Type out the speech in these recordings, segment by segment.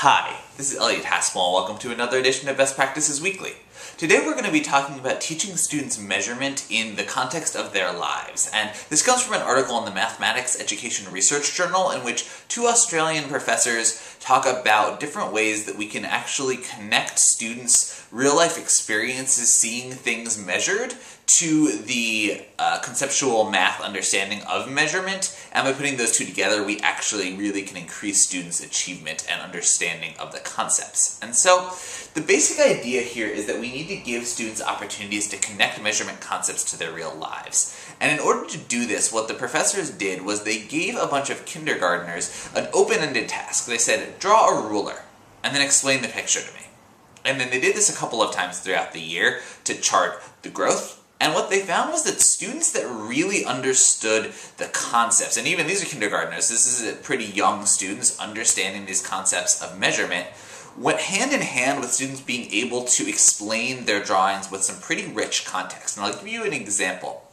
Hi, this is Elliot Haspel. Welcome to another edition of Best Practices Weekly. Today we're going to be talking about teaching students measurement in the context of their lives. And this comes from an article in the Mathematics Education Research Journal in which two Australian professors talk about different ways that we can actually connect students' real-life experiences seeing things measured to the conceptual math understanding of measurement, and by putting those two together we actually really can increase students' achievement and understanding of the concepts. And so the basic idea here is that we need to give students opportunities to connect measurement concepts to their real lives. And in order to do this, what the professors did was they gave a bunch of kindergartners an open-ended task. They said, draw a ruler and then explain the picture to me. And then they did this a couple of times throughout the year to chart the growth. And what they found was that students that really understood the concepts, and even these are kindergartners, this is pretty young students understanding these concepts of measurement, went hand in hand with students being able to explain their drawings with some pretty rich context. And I'll give you an example.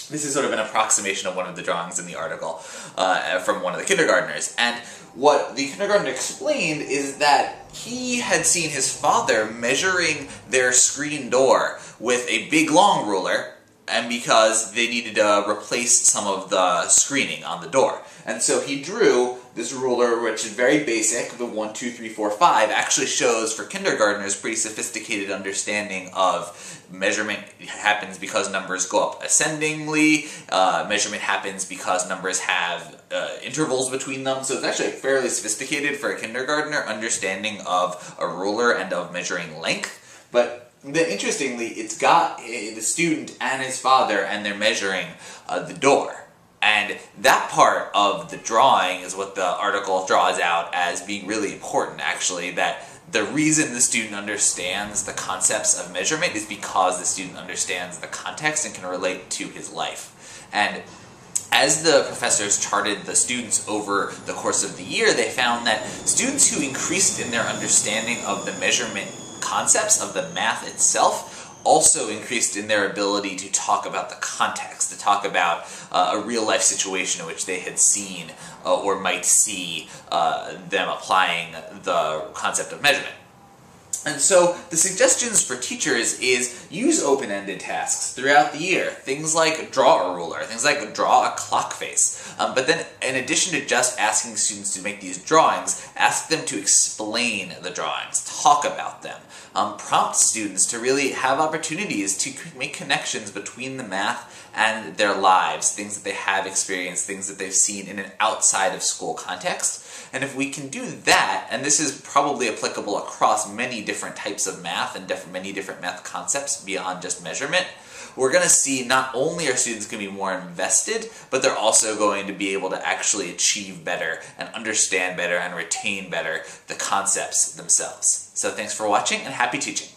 This is sort of an approximation of one of the drawings in the article from one of the kindergartners. And what the kindergartner explained is that he had seen his father measuring their screen door with a big long ruler, and because they needed to replace some of the screening on the door. And so he drew this ruler, which is very basic, the 1, 2, 3, 4, 5, actually shows for kindergartners pretty sophisticated understanding of measurement happens because numbers go up ascendingly, measurement happens because numbers have intervals between them, so it's actually fairly sophisticated for a kindergartner understanding of a ruler and of measuring length. But then, interestingly, it's got the student and his father, and they're measuring the door. And that part of the drawing is what the article draws out as being really important, actually, that the reason the student understands the concepts of measurement is because the student understands the context and can relate to his life. And as the professors charted the students over the course of the year, they found that students who increased in their understanding of the measurement concepts of the math itself also increased in their ability to talk about the context, to talk about a real-life situation in which they had seen or might see them applying the concept of measurement. And so the suggestions for teachers is use open-ended tasks throughout the year. Things like draw a ruler, things like draw a clock face. But then in addition to just asking students to make these drawings, ask them to explain the drawings, talk about them. Prompt students to really have opportunities to make connections between the math and their lives, things that they have experienced, things that they've seen in an outside of school context. And if we can do that, and this is probably applicable across many different types of math and many different math concepts beyond just measurement, we're going to see not only are students going to be more invested, but they're also going to be able to actually achieve better and understand better and retain better the concepts themselves. So thanks for watching and happy teaching.